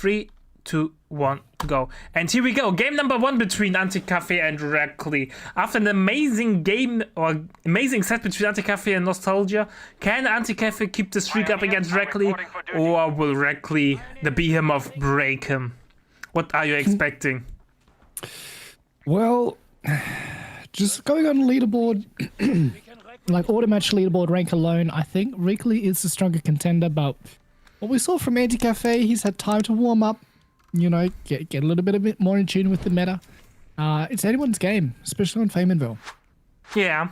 3, 2, 1, go. And here we go. Game number 1 between Anticafe and Reakly. After an amazing game or amazing set between Anticafe and Nostalgia, can Anticafe keep the streak up against Reakly, or will Reakly, the behemoth, break him? What are you expecting? Well, just going on leaderboard, like automatch leaderboard rank alone, I think Reakly is the stronger contender, but what we saw from Anticafe, he's had time to warm up, you know, get a little bit more in tune with the meta. It's anyone's game, especially on Famenville. Yeah.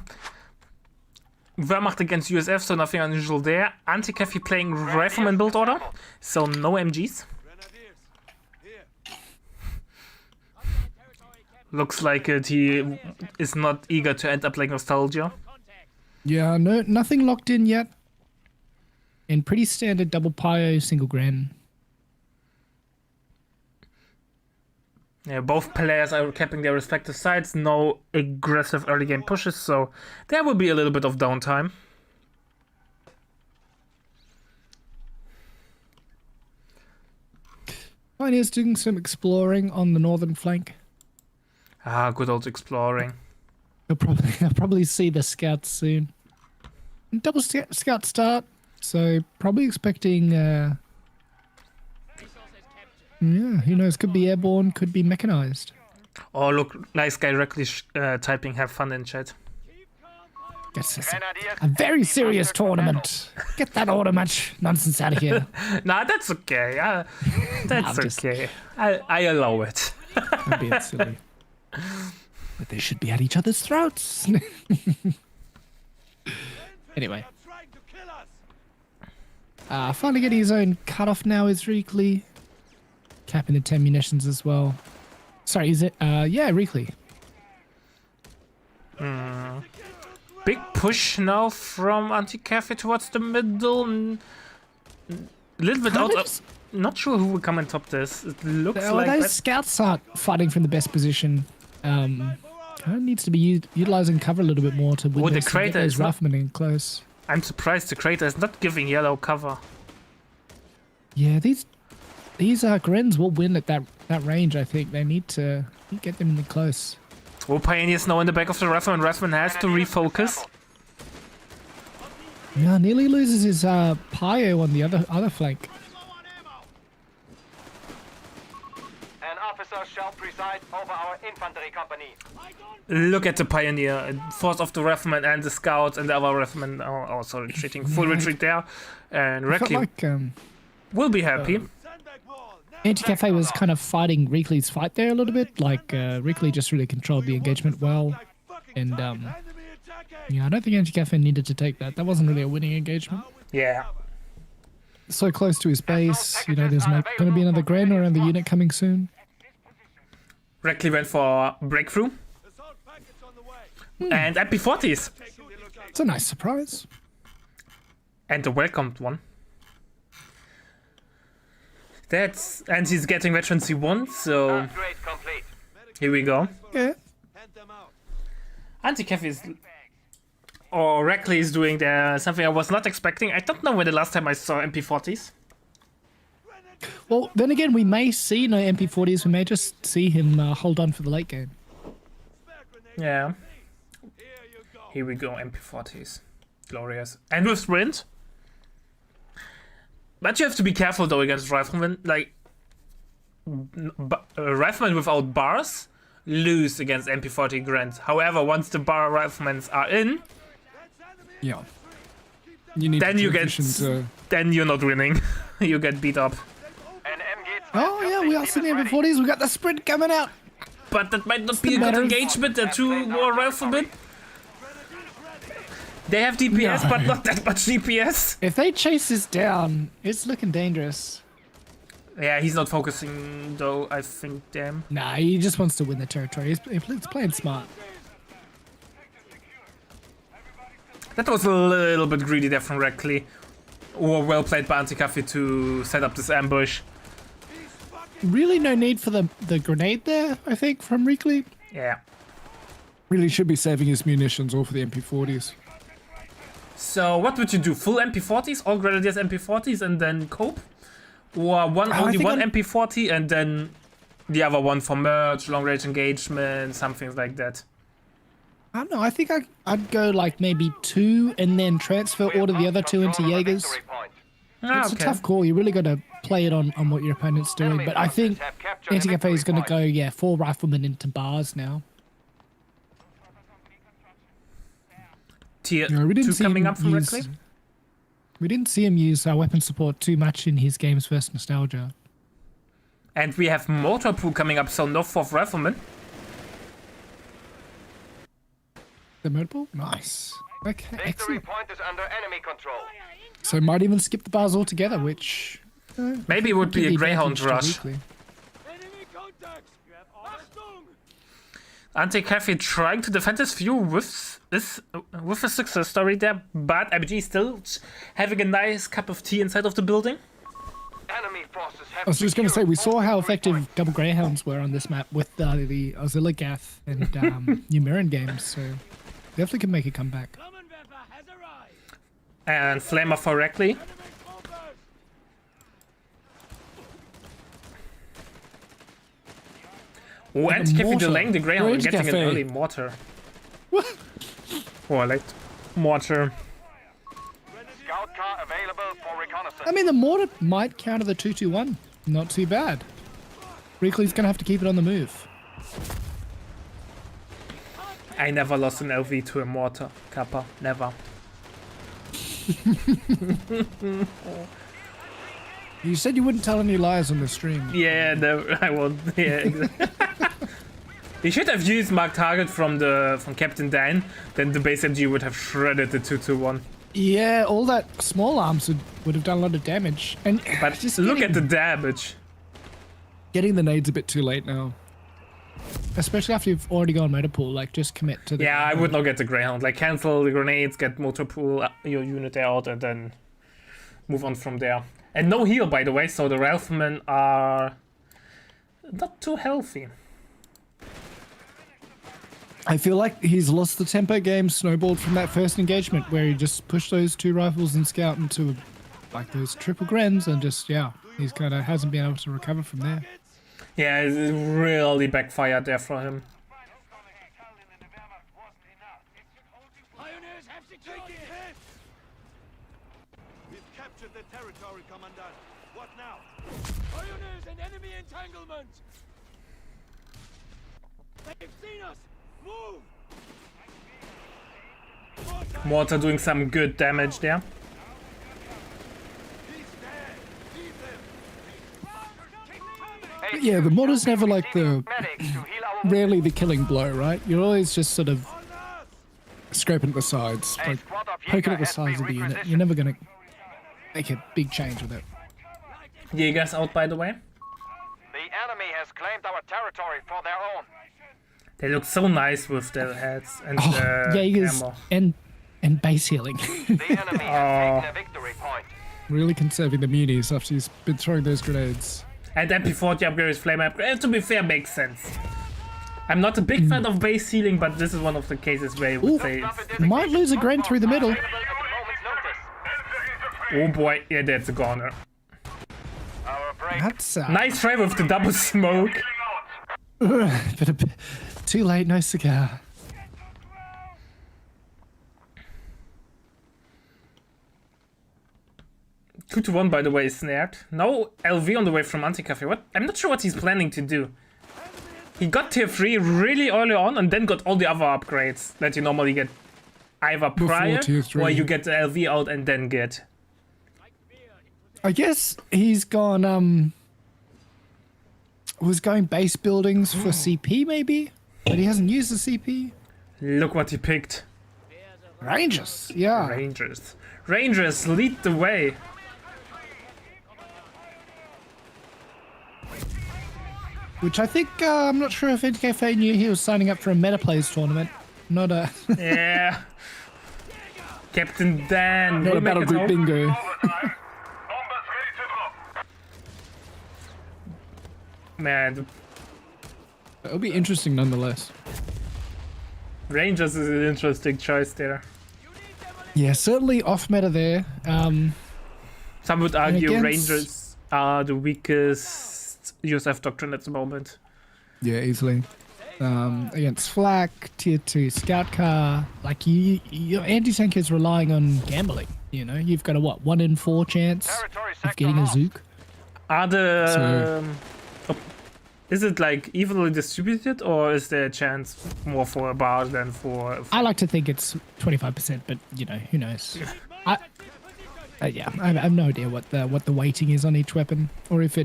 Wehrmacht against USF, so nothing unusual there. Anticafe playing Rifleman build order, so no MGs. Looks like he is not eager to end up like Nostalgia. Yeah, no, nothing locked in yet. And pretty standard double Pio, single Gren. Yeah, both players are capping their respective sides. No aggressive early game pushes, so there will be a little bit of downtime. Pioneer's doing some exploring on the northern flank. Ah, good old exploring. They'll probably see the scouts soon. Double scout start, so probably expecting. Yeah, who knows? Could be airborne, could be mechanized. Oh, look, nice guy Reakly typing. Have fun in chat. Guess it's a very serious tournament. Get that auto match nonsense out of here. Nah, that's okay. That's okay. I allow it. I'm being silly. But they should be at each other's throats. Anyway. Finally getting his own cutoff now is Reakly. Capping the 10 munitions as well. Sorry, is it? Yeah, Reakly. Big push now from Anticafe towards the middle. A little bit out of... Not sure who will come and top this. It looks like... Those scouts aren't fighting from the best position. Kind of needs to be utilizing cover a little bit more to win the crater is Rifleman in close. I'm surprised the crater is not giving yellow cover. Yeah, these Grens will win at that range, I think. They need to get them in the close. Oh, Pioneers now in the back of the Rifleman. Rifleman has to refocus. Yeah, nearly loses his Pio on the other flank. An officer shall preside over our infantry company. Look at the Pioneer. Force of the Rifleman and the Scouts and the other Rifleman are also retreating. Full retreat there. And Reakly will be happy. Anticafe was kind of fighting Reakly's fight there a little bit. Like, Reakly just really controlled the engagement well. And, yeah, I don't think Anticafe needed to take that. That wasn't really a winning engagement. Yeah. So close to his base. You know, there's going to be another Gren or another unit coming soon. Reakly went for breakthrough. And MP40s. It's a nice surprise. And a welcomed one. And he's getting veteran C1, so here we go. Yeah. Anticafe is, or Reakly is doing something I was not expecting. I don't know when the last time I saw MP40s. Well, then again, we may see no MP40s. We may just see him hold on for the late game. Yeah. Here we go, MP40s. Glorious. And with sprint. But you have to be careful though against Riflemen. Like, Riflemen without bars lose against MP40 Grants. However, once the bar Riflemen are in, yeah, you need then you're not winning. You get beat up. Oh yeah, we are seeing the MP40s. We got the sprint coming out. But that might not be a good engagement. There are two more Riflemen. They have DPS, but not that much DPS. If they chase this down, it's looking dangerous. Yeah, he's not focusing though, I think, damn. Nah, he just wants to win the territory. He's playing smart. That was a little bit greedy there from Reakly. Or well played by Anticafe to set up this ambush. Really no need for the grenade there, I think, from Reakly. Yeah. Really should be saving his munitions all for the MP40s. So what would you do? Full MP40s, all Grenadiers MP40s, and then cope? Or only think one I'm- MP40 and then the other one for merge, long range engagement, something like that. I don't know. I think I'd go like maybe 2 and then transfer We have order the lost other 2 into control of the Jaegers. victory point. Ah, It's a tough call. You really got to play it on what your opponent's doing. Enemy But I think forces have captured the Anticafe victory is going to point. go, yeah, 4 riflemen into bars now. Tier Yeah, we didn't 2 see coming him up from use- Reakly. We didn't see him use weapon support too much in his games versus Nostalgia. And we have Motor Pool coming up, so no 4th Rifleman. The Motorpool? Nice. Okay, Victory excellent. point is under enemy control. So might even skip the bars altogether, which... Maybe it would be a Greyhound rush. Anticafe trying to defend his view with a success story there, but MG still having a nice cup of tea inside of the building. Enemy forces have I was just going to say, secured we saw all how victory effective points. double Greyhounds were on this map with the Ozilla Gath and Numeran games, so definitely can make a comeback. And Flamer for Reakly. Oh, Anticafe mortar. delaying the Greyhound and getting an Anticafe. early mortar. Or like mortar. Scout car available for reconnaissance. I mean, the mortar might counter the 2-2-1. Not too bad. Reakly's going to have to keep it on the move. I never lost an LV to a mortar, Kappa. Never. You said you wouldn't tell any lies on the stream. Yeah, no, I won't. Yeah, exactly. He should have used Mark Target from Captain Dan, then the base MG would have shredded the 2-2-1. Yeah, all that small arms would have done a lot of damage. And But just look at the damage. getting the nades a bit too late now. Especially after you've already gone motor pool, like just commit to the... Yeah, I would not get the Greyhound. Like, cancel the grenades, get motor pool your unit out, and then move on from there. And no heal, by the way, so the Riflemen are not too healthy. I feel like he's lost the tempo game, snowballed from that first engagement where he just pushed those 2 rifles and scout into like those triple grens and just, yeah, he's kind of hasn't been able to recover from there. Yeah, it really backfired there for him. Pioneers have secured it! We've captured the territory, Commandant. What now? Pioneers and enemy entanglement! They've seen us! Move! Mortar doing some good damage there. He's dead! Leave them! But yeah, the mortar's never like the... Medics to heal our rarely the killing blow, right? You're always just sort of scraping at the sides, A like squad of poking at the Jaeger has sides been of the unit. requisitioned. You're never gonna make a big change with it. Jaeger's out, by the way. The enemy has claimed our territory for their own. They look so nice with their heads and Oh, Jaegers ammo. and base healing. The enemy has taken a victory point. Really conserving the munis after he's been throwing those grenades. And MP40 upgrade is flame upgrade. And to be fair, makes sense. I'm not a big fan of base healing, but this is one of the cases where you would Ooh. say it's... Might lose a gren through the middle. Available at a moment's notice. Oh boy, yeah, that's a goner. Our break. That's Nice try with the double smoke. but a bit too late, no cigar. Two to 1, by the way, is snared. No LV on the way from Anticafe. What? I'm not sure what he's planning to do. He got tier 3 really early on and then got all the other upgrades that you normally get either prior tier 3. or you get the LV out and then get. I guess he's gone, was going base buildings for CP maybe? But he hasn't used the CP? Look what he picked. Rangers, yeah. Rangers. Rangers lead the way. Which I think, I'm not sure if Anticafe knew he was signing up for a Meta Plays tournament. Not a, Yeah. Captain Dan. not a will make Battle it Group home. bingo. Bombers ready to drop. Man, It'll be interesting nonetheless. Rangers is an interesting choice there. Yeah, certainly off meta there. Some would argue against- Rangers are the weakest USF doctrine at the moment. Yeah, easily. Against flak, tier 2 scout car, like your anti-tank is relying on gambling. You know, you've got a 1 in 4 chance Territory of sector getting a lost. Zook. Are the So- is it like evenly distributed, or is there a chance more for a bar than for? I like to think it's 25%, but you know, who knows? Yeah, I have no idea what the weighting is on each weapon, or if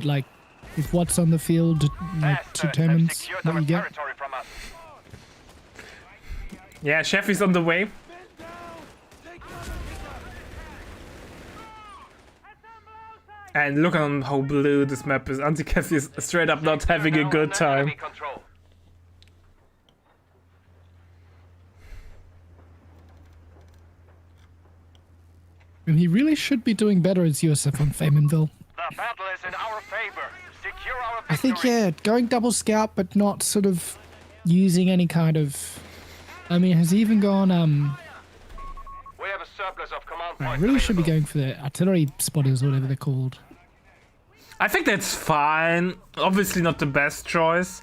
what's on the field like Bastards have determines secured what our you get. territory from us. Yeah, Chef is on the way. And look on how blue this map is. Anticafe is straight up not having a Now good under enemy time. control. And he really should be doing better as USF on Faymanville. The battle is in our favor. Secure our victory. I think, yeah, going double scout, but not sort of using any kind of. I mean, has he even gone? We have a surplus of command I points. really should be available. going for the artillery spotters, or whatever they're called. I think that's fine. Obviously not the best choice,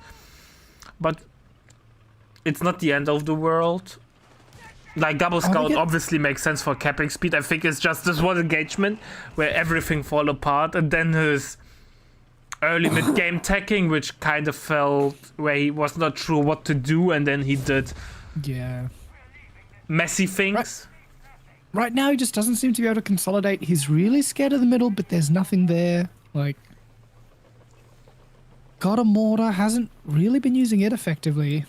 but it's not the end of the world. Like double scout get- obviously makes sense for capping speed. I think it's just this one engagement where everything fall apart, and then his early mid game tacking, which kind of felt where he was not sure what to do, and then he did Yeah. messy things. Right now, he just doesn't seem to be able to consolidate. He's really scared of the middle, but there's nothing there. Like, got a mortar, hasn't really been using it effectively.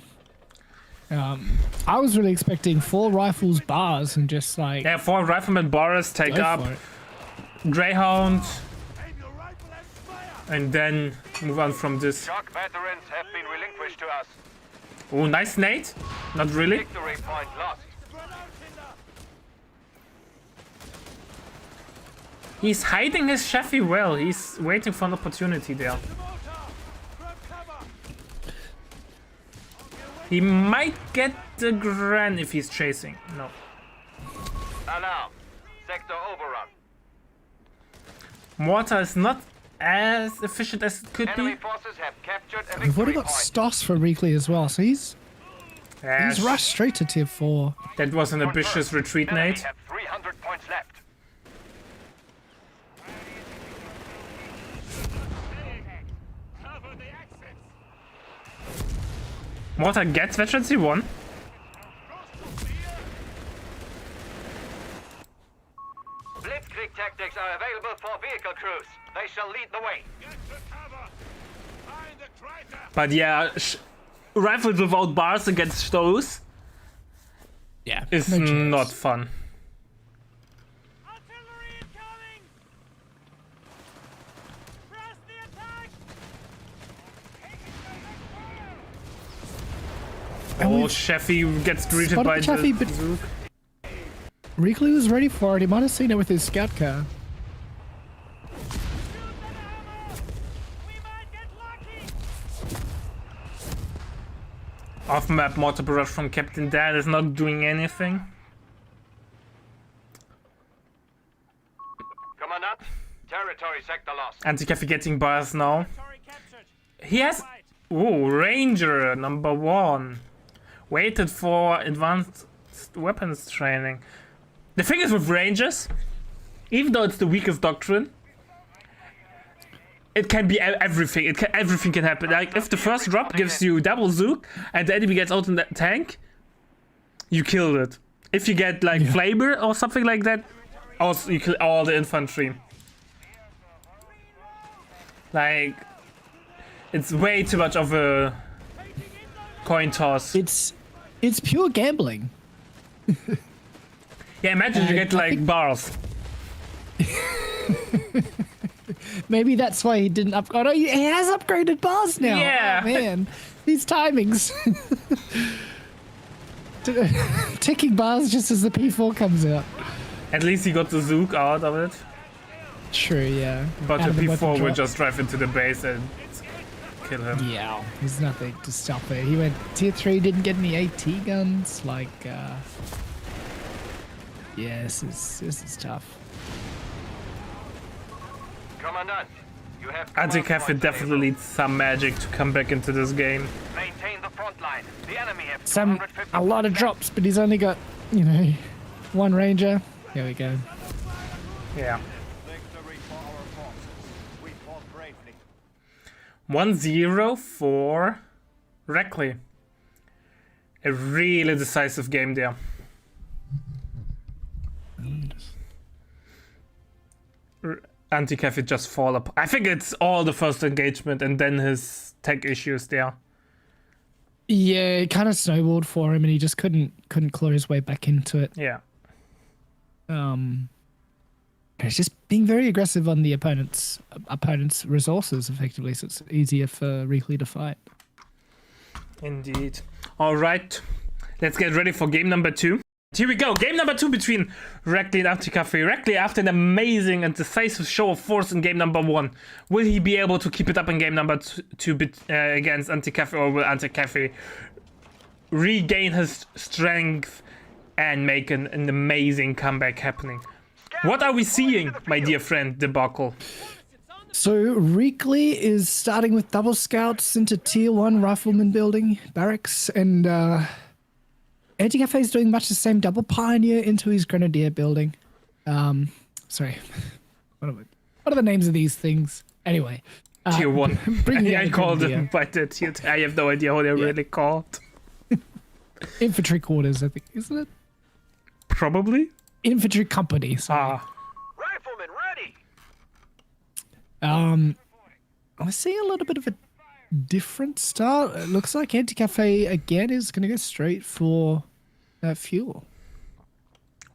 I was really expecting 4 rifles, bars, and just like Yeah, 4 rifleman Boris take go up for it. Greyhound, Aim your rifle and fire! and then move on from this. Shock veterans have been relinquished to us. Oh, nice nade. Not really. Victory point lost. He's hiding his Chevy well. He's waiting for an opportunity there. He might get the Gran if he's chasing. No. Alarm. Sector overrun. Mortar is not as efficient as it could Enemy be. forces have captured a We've already victory got point. Stoss for Reakly as well, so he's Yes, rushed straight to tier 4. that was an ambitious retreat Enemy nade. have 300 points left. Cover the access! Mortar gets veterancy 1. Blitzkrieg tactics are available for vehicle crews. They shall lead the way. Get to cover! Find the traitor! But yeah, rifles without bars against those Yeah, is no chance. not fun. Artillery incoming! Press the attack! Oh, Chevy gets greeted spotted by the Chevy, the but- Zook. Reakly was ready for it. He might have seen it with his scout car. We might get lucky! Off-map mortar barrage from Captain Dan is not doing anything. Commandant, territory sector lost. Anticafe getting bars now. Territory captured! He has... Ooh, Ranger, number 1. Waited for advanced weapons training. The thing is with Rangers, even though it's the weakest doctrine, it can be everything. Everything can happen. Like, if the first drop gives you double Zook and the enemy gets out in that tank, you killed it. If you get, like, Flamer or something like that, also you kill all the infantry. Like... It's way too much of a coin toss. It's pure gambling. Yeah, imagine you get I like think- bars. Maybe that's why he didn't upgrade. Oh, he has upgraded bars now. Yeah. Oh, man, these timings. Ticking bars just as the P4 comes out. At least he got the Zook out of it. True, yeah. But Out of the weapon P4 will drop. just drive into the base and kill him. Yeah, there's nothing to stop it. He went tier 3, didn't get any AT guns. Like, yeah, this is tough. Commandant, You have 12 Anticafe points definitely needs some magic to come back into this game. available. Maintain the front line. The enemy have A lot of drops, but he's only got, you know, one ranger. There we go. Yeah. Victory for our forces. We fought bravely. 1-0 for Reakly. A really decisive game there. Anticafe just fall up. I think it's all the first engagement and then his tech issues there. Yeah, it kind of snowballed for him, and he just couldn't claw his way back into it. Yeah. He's just being very aggressive on the opponent's resources, effectively, so it's easier for Reakly to fight. Indeed. All right. Let's get ready for game number 2. Here we go. Game number 2 between Reakly and Anticafe. Reakly, after an amazing and decisive show of force in game number 1, will he be able to keep it up in game number 2 against Anticafe, or will Anticafe regain his strength and make an amazing comeback happening? What are we seeing, my dear friend Debacle? So Reakly is starting with double scouts into tier 1 rifleman building barracks, and Anticafe is doing much the same, double pioneer into his grenadier building. Sorry, what are the names of these things? Anyway, Tier 1. I called grenadier. them by the tier 2. I have no idea how they're really called. Infantry quarters, I think, isn't it? Probably. Infantry company. Sorry. Riflemen ready. I see a little bit of a different start. It looks like Anticafe again is going to go straight for that fuel.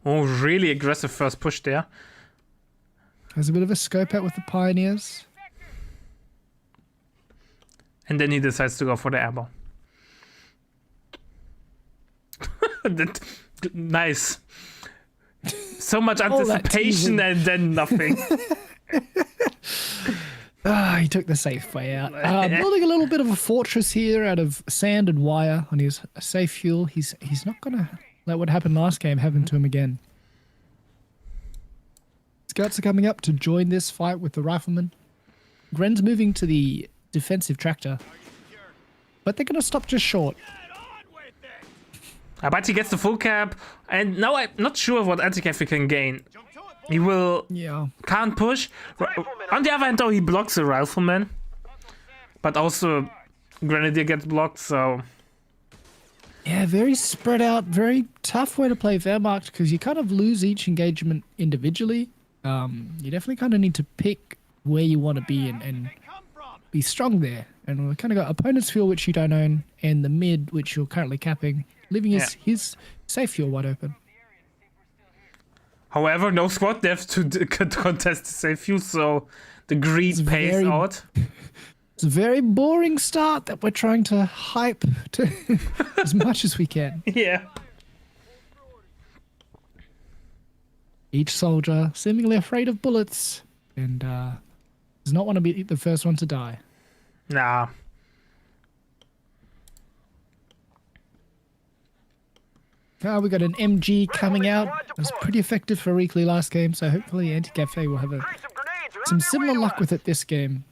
Oh, really aggressive first push there. Has a bit of a scope out with the pioneers. And then he decides to go for the ammo. Nice. So much All that anticipation teasing. and then nothing. He took the safe way out. Building a little bit of a fortress here out of sand and wire on his safe fuel. He's not going to let what happened last game happen to him again. Scouts are coming up to join this fight with the riflemen. Gren's moving to the defensive tractor. But they're going to stop just short. But he gets the full cap. And now I'm not sure what Anticafe can gain. He can't push. On the other hand, though, he blocks a rifleman. But also, Grenadier gets blocked, so... Yeah, very spread out, very tough way to play Wehrmacht, because you kind of lose each engagement individually. You definitely kind of need to pick where you want to be and be strong there. And we kind of got opponent's fuel, which you don't own, and the mid, which you're currently capping, leaving his safe fuel wide open. However, no squad depth to contest the safe fuel, so the greed pays out. It's a very boring start that we're trying to hype to as much as we can. Yeah. Each soldier seemingly afraid of bullets and does not want to be the first one to die. Nah. We got an MG coming out. It was pretty effective for Reakly last game, so hopefully Anticafe will have some similar luck with it this game.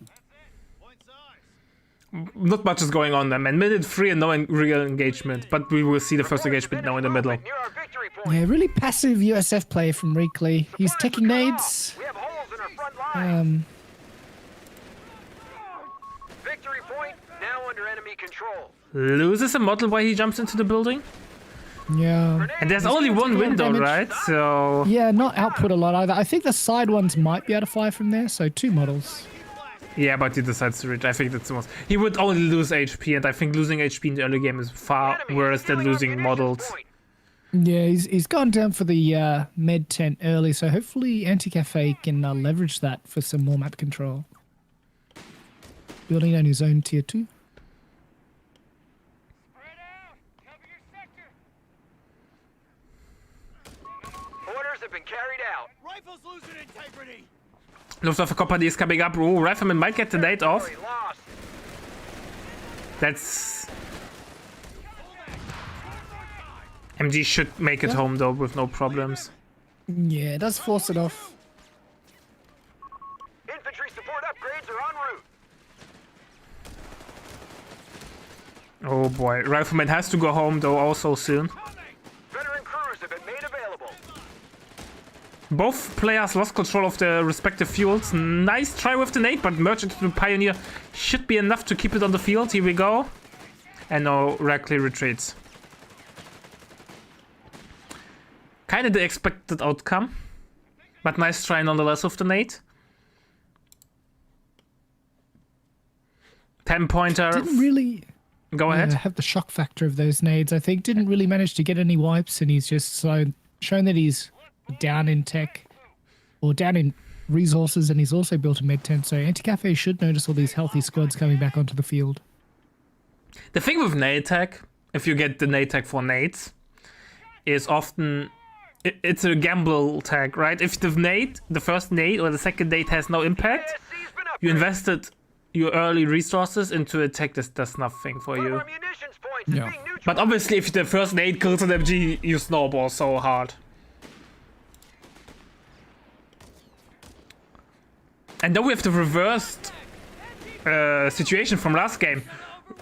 Not much is going on there, man. Minute 3 and no real engagement, but we will see the first engagement now in the middle. Yeah, really passive USF play from Reakly. He's taking nades. We have holes in our front line. Victory point now under enemy control. Loses a model while he jumps into the building. Yeah. And there's only one window, right? So... Yeah, not output a lot either. I think the side ones might be able to fly from there, so 2 models. Yeah, but he decides to reach. I think that's the most... He would only lose HP, and I think losing HP in the early game is far worse than losing models. Yeah, he's gone down for the med tent early, so hopefully Anticafe can leverage that for some more map control. Building on his own tier 2. Orders have been carried out. Rifles losing integrity. Luftwaffe Company is coming up. Oh, Rifleman might get the nade off. Lost. That's... MG should make it home, though, with no problems. Yeah, it does force it off. Infantry support upgrades are on Oh boy, Rifleman has to go home though also soon. Veteran crews have been made available. Both players lost control of their respective fuels. Nice try with the nade, but Merchant to the Pioneer should be enough to keep it on the field. Here we go. And now Reakly retreats. Kinda the expected outcome. But nice try nonetheless with the nade. 10-pointer. Didn't really Go ahead. have the shock factor of those nades. I think didn't really manage to get any wipes, and he's just shown that he's down in tech or down in resources, and he's also built a med tent. So Anticafe should notice all these healthy squads coming back onto the field. The thing with nade tech, if you get the nade tech for nades, is often it's a gamble tag, right? If the nade, the first nade or the second nade has no impact, ASC's been you upgraded. invested your early resources into a tech that does nothing for One of you. our munitions points is Yeah. being neutralized. But obviously, if the first nade kills an MG, you snowball so hard. And then we have the reversed situation from last game.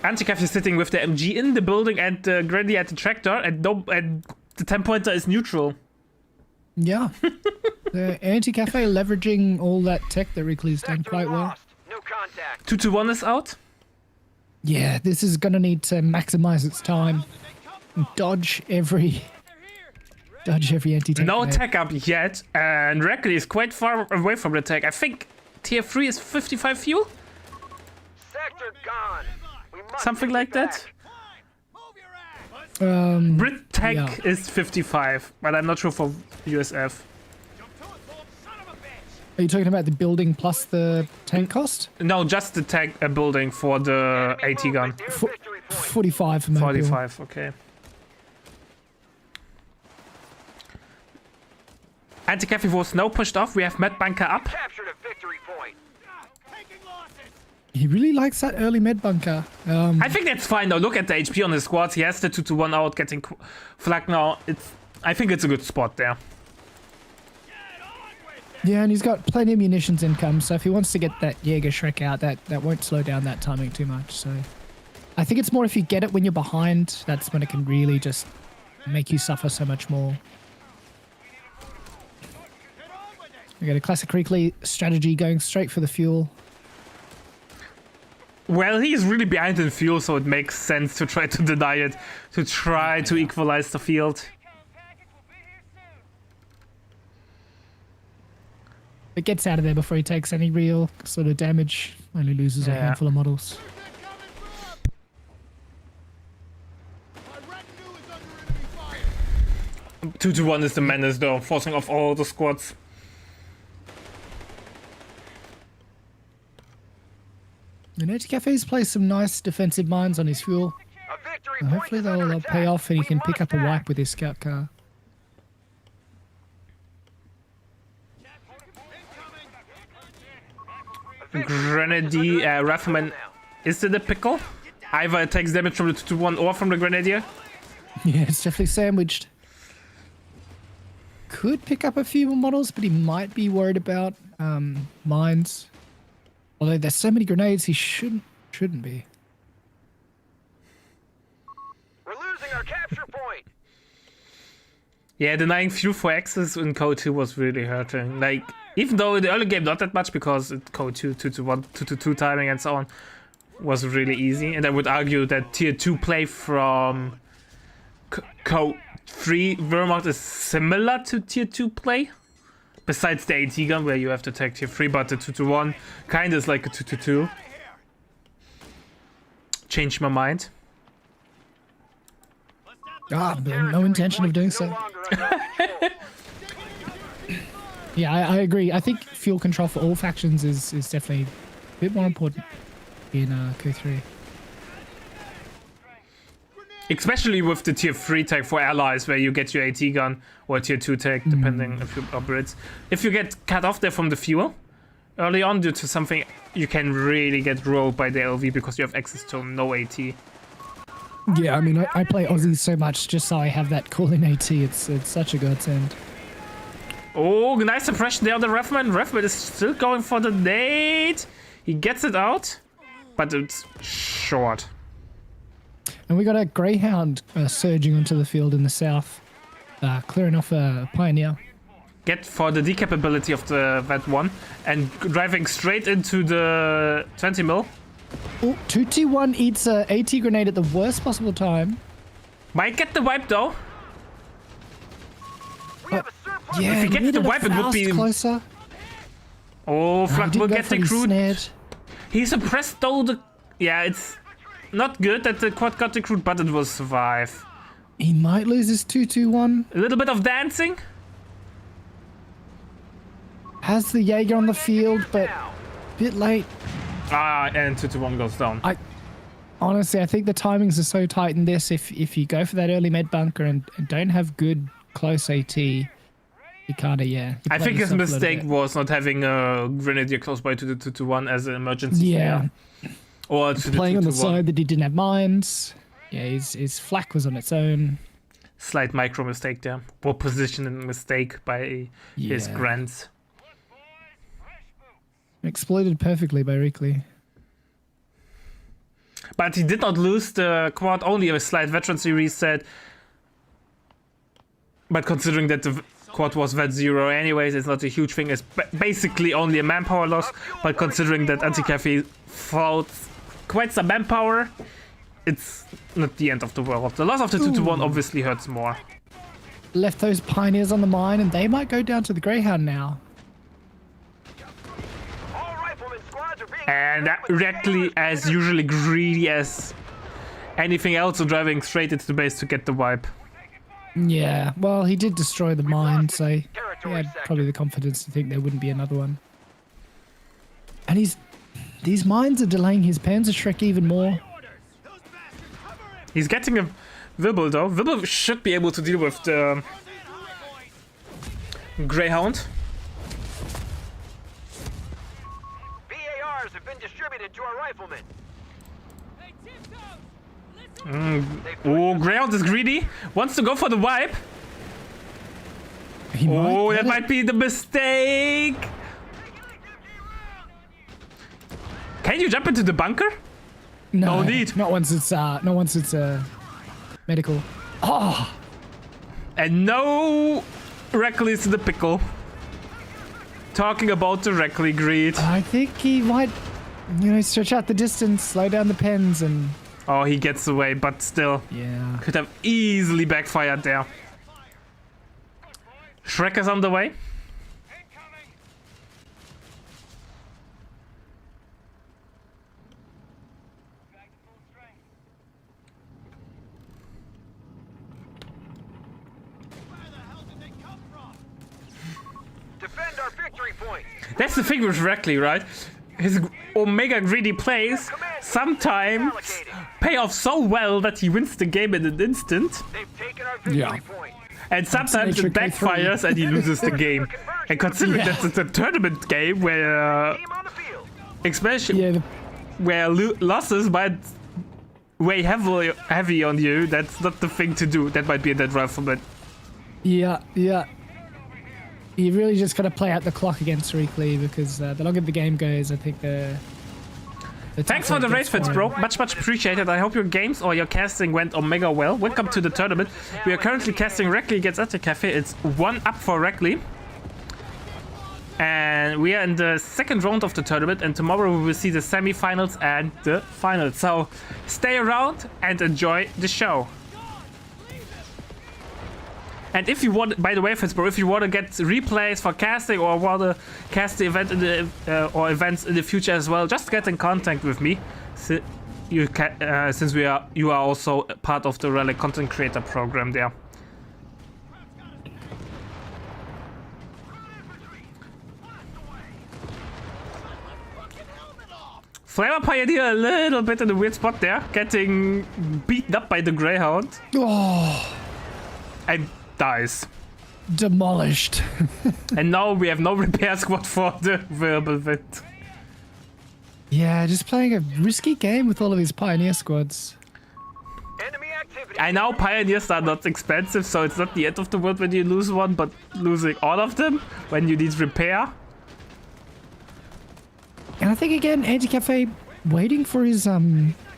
Anticafe is sitting with the MG in the building and the Grenadier at the tractor, and the 10-pointer is neutral. Yeah. The Anticafe leveraging all that tech that Reakly's done Sector quite well. lost. No contact. 2-1 is out. Yeah, this is going to need to maximize its time. Dodge every anti-tech. No nade. tech up yet, and Reakly is quite far away from the tech. I think tier 3 is 55 fuel? Sector gone. We must Something take like it that? back. Move your ass! Brit tech Yeah. is 55, but I'm not sure for USF. Jump to it, Thorpe, son of a bitch! Are you talking about the building plus the tank cost? No, just the tech building for the Enemy AT gun. movement near Fo- victory point. 45 for Mobile. 45, okay. Anticafe was now pushed off. We have Med Bunker up. Captured a victory point. Taking losses! He really likes that early med bunker. I think that's fine though. Look at the HP on his squads. He has the 2-1 out, getting flag now. I think it's a good spot there. Yeah, and he's got plenty of munitions income, so if he wants to get that Jaeger Shrek out, that won't slow down that timing too much. So I think it's more if you get it when you're behind, that's when it can really just make you suffer so much more. We got a classic Reakly strategy going straight for the fuel. Well, he's really behind in fuel, so it makes sense to try to deny it, to try to equalize the field. It gets out of there before he takes any real sort of damage. Only loses a Yeah. handful of models. My retinue is under enemy fire! 2-1 is the menace though, forcing off all the squads. And Anticafe's placed some nice defensive mines on his fuel. A victory And point hopefully is under they'll pay attack. off and he We can pick must up a act. wipe with his scout car. A victory Grenadier, Rifleman is in the pickle. Either it takes damage from the 2-1 or from the Grenadier. Yeah, it's definitely sandwiched. Could pick up a few more models, but he might be worried about mines. Although there's so many grenades, he shouldn't be. We're losing our capture point. Yeah, denying fuel for access in Code 2 was really hurting. Like, even though in the early game not that much, because it Code 2, 2-1, 2-2 timing and so on was really easy. And I would argue that Tier 2 play from Code 3 Wehrmacht is similar to Tier 2 play. Besides the AT gun where you have to take Tier 3, but the 2-1 kinda is like a 2-2. Changed my mind. Ah, but no intention of doing so. No longer under our control. Yeah, I agree. I think fuel control for all factions is definitely a bit more important in Q3. Especially with the Tier 3 tag for allies, where you get your AT gun, or Tier 2 tag, depending if you are Brits. If you get cut off there from the fuel early on due to something, you can really get rolled by the LV because you have access to no AT. Yeah, I mean, I play Aussies so much just so I have that call in AT. It's such a godsend. Oh, nice suppression there on the Rifleman. Rifleman is still going for the nade. He gets it out, but it's short. And we got a Greyhound surging onto the field in the south, clearing off a Pioneer. Get for the decapability of that one and driving straight into the 20 mil. Oh, 2T1 eats a AT grenade at the worst possible time. Might get the wipe though. Yeah, If he gets the wipe, it would be closer. Oh, Flak will get the crude. Snared. He suppressed though yeah, it's not good that the quad got the crude, but it will survive. He might lose his 2-2-1. A little bit of dancing. Has the Jaeger on the field, but a bit late. And 2-1 goes down. Honestly, I think the timings are so tight in this. If you go for that early med bunker and don't have good close AT, you kind of, yeah. I think his mistake was not having a grenadier close by to the 2-1 as an emergency. Yeah. Or to Playing the on the 2-1. side that he didn't have mines. Yeah, his flak was on its own. Slight micro mistake there. Poor positioning mistake by his Yeah. grants. Exploited perfectly by Reakly. But he did not lose the quad, only a slight veterancy reset. But considering that the quad was vet 0 anyways, it's not a huge thing. It's basically only a manpower loss. But considering that Anticafe fought quite some manpower, it's not the end of the world. The loss of the 2-1 obviously hurts more. Left those Pioneers on the mine, and they might go down to the Greyhound now. All rifleman squads are being And Reakly, as usually greedy as anything else, so driving straight into the base to get the wipe. Yeah, well, he did destroy the mine, so he had probably the confidence to think there wouldn't be another one. And these mines are delaying his Panzerschreck even more. He's getting a Wibble though. Wibble should be able to deal with the Greyhound. VARs have been distributed to our riflemen. Oh, Greyhound is greedy. Wants to go for the wipe. He Oh, get that it. might be the mistake. Can you jump into the bunker? No need. Not once it's medical. Oh, And no Reakly's in the pickle. Talking about the Reakly greed. I think he might, stretch out the distance, slow down the pens, and Oh, he gets away, but still. yeah. Could have easily backfired there. Shrek is on the way. Defend our victory point. That's the thing with Reakly, right? His Omega greedy plays sometimes pay off so well that he wins the game in an instant, They've taken our victory Yeah. point. and sometimes nature it backfires and he loses the game. And considering Yeah. that it's a tournament game where, Team on the field. especially Yeah, where losses might weigh heavy on you, that's not the thing to do. That might be a dead rifleman. yeah. You really just got to play out the clock against Reakly because the longer the game goes, I think the Thanks for the raid fits, bro. Much appreciated. I hope your games or your casting went Omega well. Welcome to the tournament. We are currently casting Reakly against Anticafe. It's 1-up for Reakly. And we are in the second round of the tournament, and tomorrow we will see the semi-finals and the finals. So stay around and enjoy the show. And if you want, by the way, Fitzbro, if you want to get replays for casting or want to cast the event in the or events in the future as well, just get in contact with me. Since you are also part of the Relic content creator program there. Flavor Pioneer a little bit in a weird spot there, getting beaten up by the Greyhound. Oh, And dies. demolished. And now we have no repair squad for the verbal bit. Yeah, just playing a risky game with all of his Pioneer squads. Enemy activity. I know Pioneers are not expensive, so it's not the end of the world when you lose one, but losing all of them when you need repair. And I think again, Anticafe waiting for his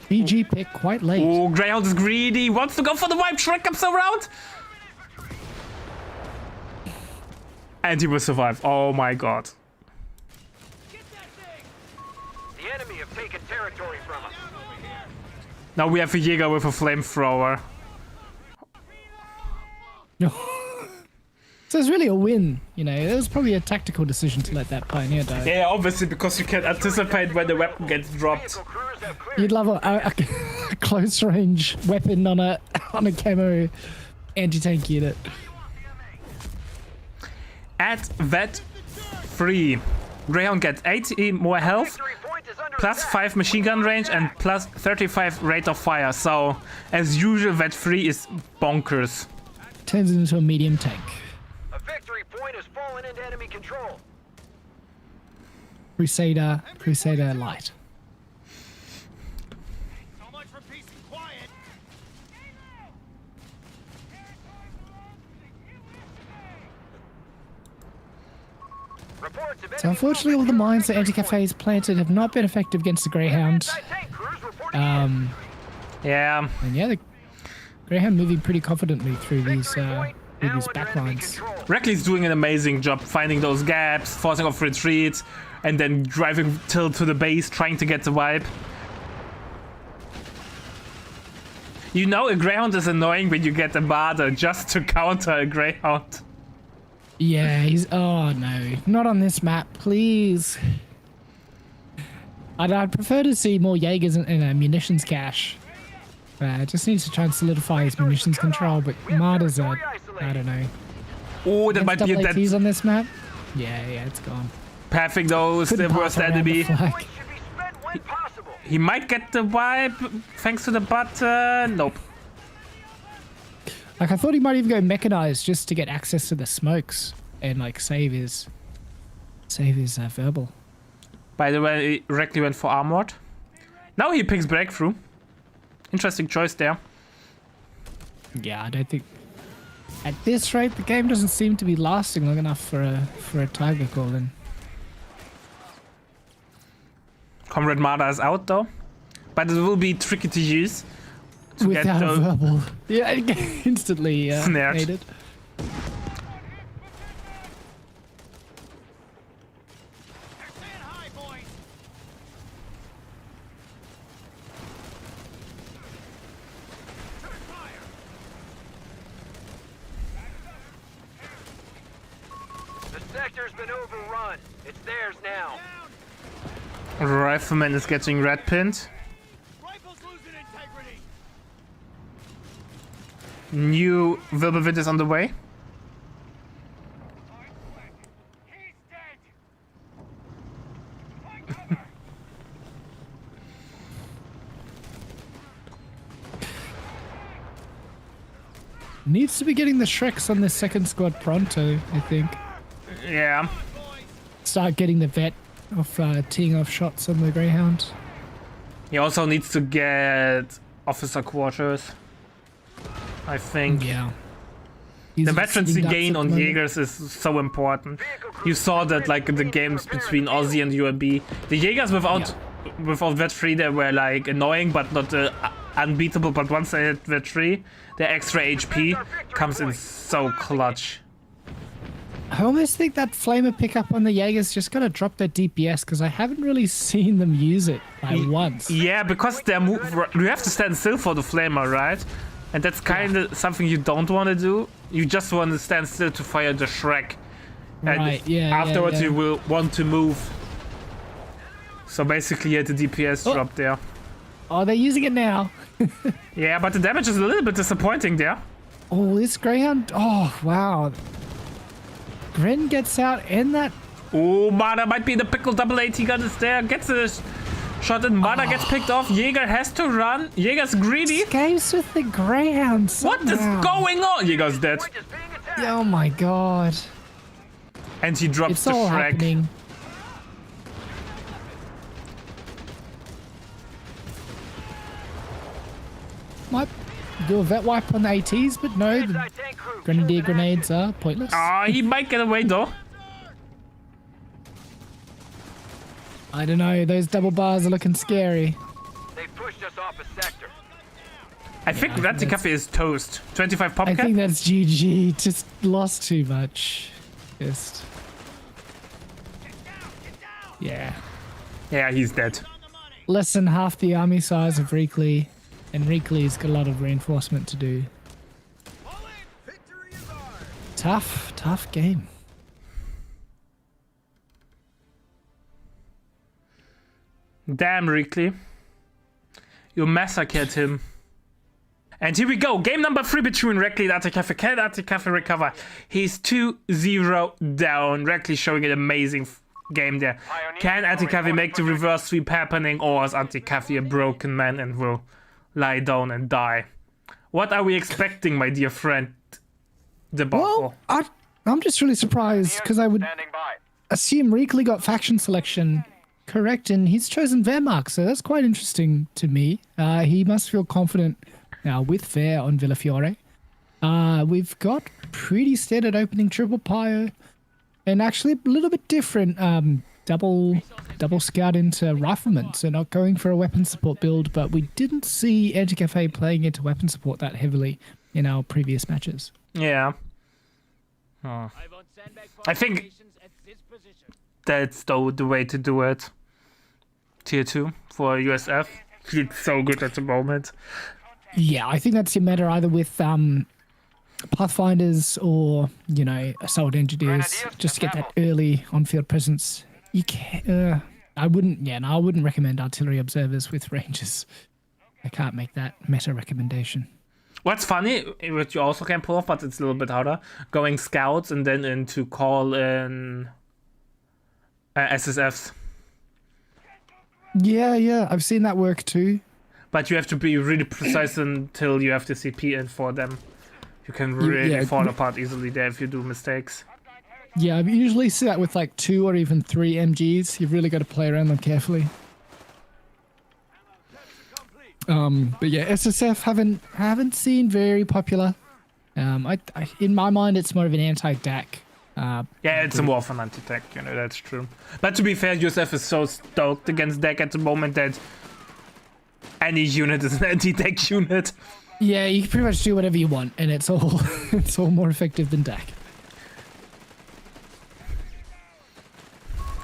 BG pick quite late. Oh, Greyhound is greedy. Wants to go for the wipe. Shrek comes around. And he will survive. Oh my god. The enemy have taken territory from us. Now we have a Jäger with a flamethrower. So it's really a win, you know. It was probably a tactical decision to let that Pioneer die. Yeah, obviously, because you can anticipate when the weapon gets dropped. Vehicle crews have cleared. You'd love a close range weapon on a camo anti-tank unit. At that 3, Greyhound gets 80 more health, Victory point is under plus attack. 5 machine gun range, and plus 35 rate of fire. So, as usual, that 3 is bonkers. Turns into a medium tank. A victory point has fallen into enemy control. Crusader light. So much for peace and quiet. Reports of So unfortunately, all the mines that Anticafe has planted have not been effective against the Greyhound. Anti-tank crews reporting Yeah, And yeah, the Greyhound moving pretty confidently through these victory point now back under enemy lines. control. Reakly's doing an amazing job finding those gaps, forcing off retreats, and then driving till to the base, trying to get the wipe. You know, a Greyhound is annoying when you get a Marder just to counter a Greyhound. Yeah, he's... Oh, no. Not on this map, please. I'd prefer to see more Jaegers in a munitions cache. Just needs to try and solidify his munitions control, but Marders are... I don't know. Oh, that might be a He's dead. on this map? Yeah, it's gone. Perfect, those, the Couldn't worst pass around the enemy. flag. Point should be spent when possible. He might get the wipe thanks to the button. Nope. Like, I thought he might even go mechanized just to get access to the smokes and, like, save his verbal. By the way, Reakly went for armored. Now he picks breakthrough. Interesting choice there. Yeah, I don't think... At this rate, the game doesn't seem to be lasting long enough for a Tiger call in. Comrade Marder is out though, but it will be tricky to use. To Without a the- verbal. Yeah, instantly Snared. needed. They're staying high, boys. Turn fire. The sector's been overrun. It's theirs now. Rifleman is getting red pinned. Rifles losing integrity. New Wirbelwind is on the way. He's dead. Needs to be getting the Shreks on this second squad pronto, I think. Yeah. Start getting the vet of teeing off shots on the Greyhound. He also needs to get officer quarters. I think. Yeah. The veterancy gain on Jaegers is so important. You saw that like in the games between Aussie and UAB. The Jaegers without vet 3 they were like annoying but not unbeatable, but once they hit vet 3, their extra HP comes in so clutch. I almost think that flamer pickup on the Jaegers just gotta drop their DPS because I haven't really seen them use it like once. Yeah, because they move. You have to stand still for the flamer, right? And that's kind of something you don't want to do. You just want to stand still to fire the Shrek. And Right, yeah, afterwards yeah. you will want to move. So basically you had the DPS drop there. Oh, they're using it now. Yeah, but the damage is a little bit disappointing there. Oh, this Greyhound. Oh, wow. Gren gets out and that. Oh, Mana might be in the pickle. Double AT gun is there. Gets a shot and Mana gets picked off. Jaeger has to run. Jaeger's greedy. Escapes with the Greyhound. What is somehow. going on? Jaeger's dead. Point is being attacked. Oh my god. And he drops It's the all Shrek. happening. Might do a vet wipe on the ATs, but no, the Anti-tank crew grenadier killed in grenades are pointless. Ah, he might get away though. I don't know, those double bars are looking scary. action. They've pushed us off a sector. I think Anticafe is toast. 25 I popcat? think that's GG. Just lost too much. Just. Yeah. Yeah, he's dead. Less than half the army size of Reakly, and Reakly's got a lot of reinforcement to do. Tough game. Damn, Reakly. You massacred him. And here we go. Game number 3 between Reakly and Anticafe. Can Anticafe recover? He's 2-0 down. Reakly showing an amazing game there. Can Anticafe make the reverse sweep happening, or is Anticafe a broken man and will lie down and die? What are we expecting, my dear friend? Well, I'm just really surprised because I would Standing by. assume Reakly got faction selection correct, and he's chosen Wehrmacht, so that's quite interesting to me. He must feel confident now with Fair on Villafiore. We've got pretty standard opening triple pyre, and actually a little bit different double scout into riflemen, so not going for a weapon support build, but we didn't see Anticafe playing into weapon support that heavily in our previous matches. Yeah. I think that's the way to do it. Tier 2 for USF. Feels so good at the moment. Yeah, I think that's your meta either with Pathfinders or, you know, assault engineers, just to get that early on-field presence. You can I wouldn't recommend artillery observers with rangers. I can't make that meta recommendation. What's funny, which you also can pull off, but it's a little bit harder, going scouts and then into call in SSFs. Yeah, I've seen that work too. But you have to be really precise until you have the CP in for them. You can really fall apart easily there if you do mistakes. Yeah, I usually see that with like 2 or even 3 MGs. You've really got to play around them carefully. But yeah, SSF haven't seen very popular. I in my mind, it's more of an anti-DAC. Yeah, it's more of an anti-tech, you know, that's true. But to be fair, USF is so stoked against DAC at the moment that any unit is an anti-tech unit. Yeah, you can pretty much do whatever you want, and it's all it's all more effective than DAC.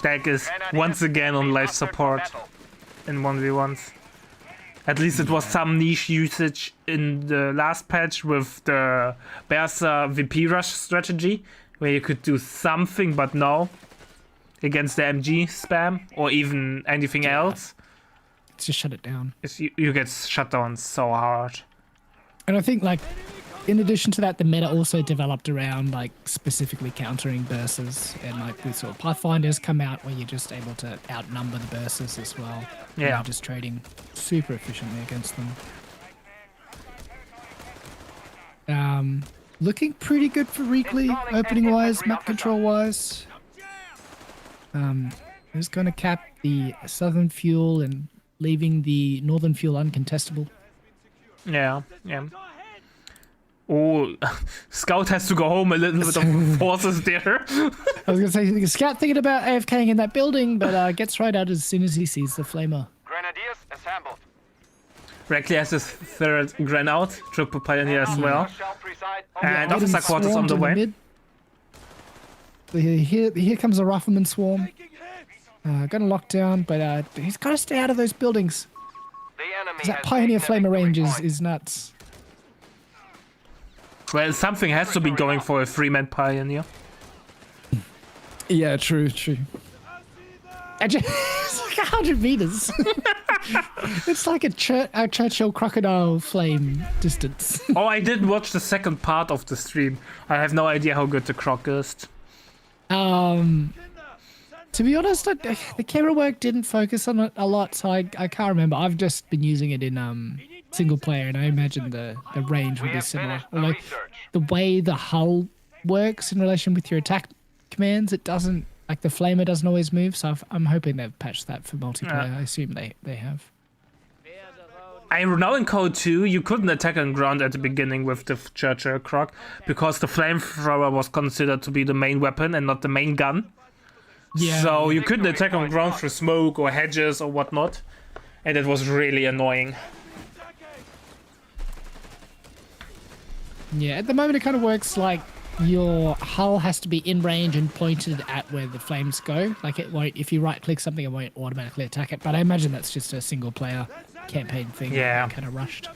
DAC is once again on life support in 1v1s. At least it was some niche usage in the last patch with the Bersa VP rush strategy, where you could do something, but no, against the MG spam or even anything else. Just shut it down. You get shut down so hard. And I think, like, in addition to that, the meta also developed around, like, specifically countering bursters. And, like, we saw Pathfinders come out where you're just able to outnumber the bursters as well. Yeah. And just trading super efficiently against them. Looking pretty good for Reakly, opening-wise, map control-wise. Who's going to cap the southern fuel and leaving the northern fuel uncontestable? Yeah. Oh, Scout has to go home, a little bit of forces there. I was going to say, the Scout thinking about AFKing in that building, but gets right out as soon as he sees the flamer. Grenadiers assembled. Reakly has his third Gren out, triple pioneer as well. Shall preside And Yeah, officer getting quarters on swarmed the in way. mid. So here comes a rifleman swarm. Gonna lock down, but he's got to stay out of those buildings. The enemy That has Pioneer taken a Flamer range victory point. is nuts. Well, something has to be going for a 3-man pioneer. Yeah, true. It's like 100 meters. It's like a Churchill crocodile flame distance. Oh, I did watch the second part of the stream. I have no idea how good the croc is. To be honest, the camera work didn't focus on it a lot, so I can't remember. I've just been using it in single player, and I imagine the range would We be have similar. finished the Although research. the way the hull works in relation with your attack commands, it doesn't, like the flamer doesn't always move, so I'm hoping they've patched that for multiplayer. I assume they have. I know in Code 2 you couldn't attack on ground at the beginning with the Churchill croc because the flamethrower was considered to be the main weapon and not the main gun. Yeah. So you couldn't attack on ground through smoke or hedges or whatnot. And it was really annoying. Yeah, at the moment it kind of works like your hull has to be in range and pointed at where the flames go. Like it won't, if you right click something, it won't automatically attack it. But I imagine that's just a single player campaign thing. Yeah. Kind of rushed.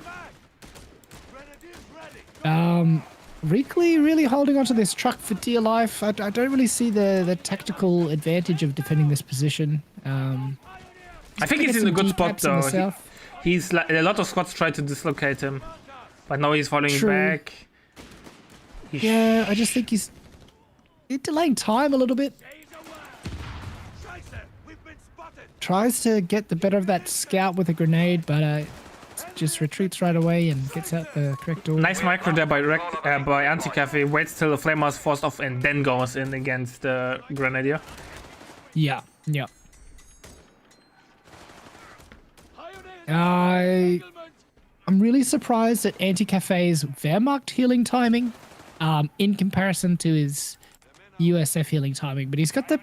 Reakly really holding onto this truck for dear life. I don't really see the tactical advantage of defending this position. I think he's in a good spot though. He's like, a lot of squads try to dislocate him, but now he's falling back. Yeah, I just think he's delaying time a little bit. Tries to get the better of that scout with a grenade, but just retreats right away and gets out the correct door. Nice micro there by Anticafe. Waits till the flamer is forced off and then goes in against the grenadier. Yeah, yeah. I'm really surprised at Anticafe's Wehrmacht healing timing in comparison to his USF healing timing, but he's got the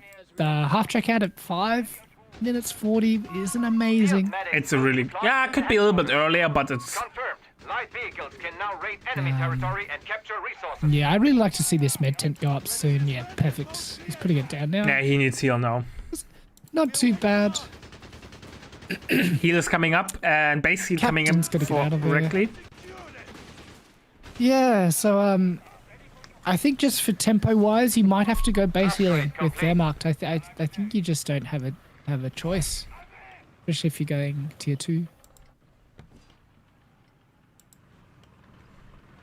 half track out at 5 minutes 40 isn't amazing. It's a really, yeah, it could be a little bit earlier, but it's Confirmed. Light vehicles can now raid enemy territory and capture resources. Yeah, I'd really like to see this med tent go up soon. Yeah, perfect. He's putting it down now. yeah, he needs heal now. Not too bad. Heal is coming up and base heal coming in Captain's for gotta get out of there. Reakly. Yeah, so I think just for tempo wise, you might have to go base healing with Wehrmacht. I think you just don't have a choice, especially if you're going tier 2.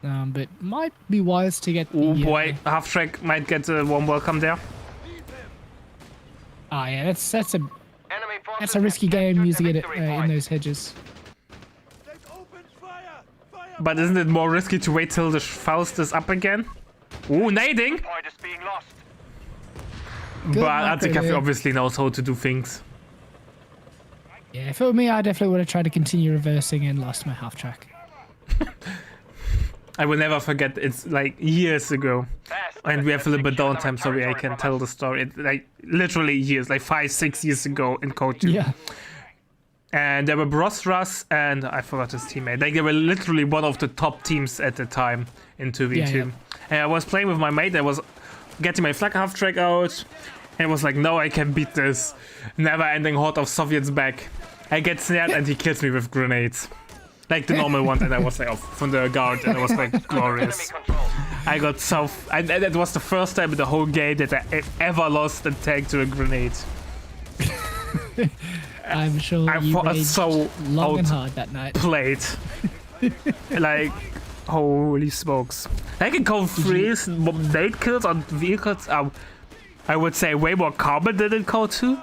But might be wise to get. Oh boy, half track might get a warm welcome there. Ah, yeah, that's a Enemy forces that's a risky have game captured using the it victory in point. those hedges. But isn't it more risky to wait till the Faust is up again? Ooh, nading! Point is being lost. Good But micro Anticafe there. obviously knows how to do things. Yeah, if it were me, I definitely would have tried to continue reversing and lost my half track. I will never forget, it's like years ago. Fast. And we have a little bit Secure our downtime, so I territory can from tell us. the story. It's like literally years, like 5-6 years ago in Code 2. Yeah. And there were Brostras and I forgot his teammate. Like they were literally one of the top teams at the time in 2v2. Yeah. And I was playing with my mate. I was getting my flag half track out. And it was like, no, I can beat this never-ending horde of Soviets back. I get snared and he kills me with grenades. Like the normal ones. And I was like, oh, from the guard. And it was like glorious. Enemy control. I got so... And that was the first time in the whole game that I ever lost a tank to a grenade. I'm sure I you fought raged so long and out- hard that night. Played. Like, holy smokes. Like in Code 3's nade kills on vehicles are, I would say, way more common than in Code 2.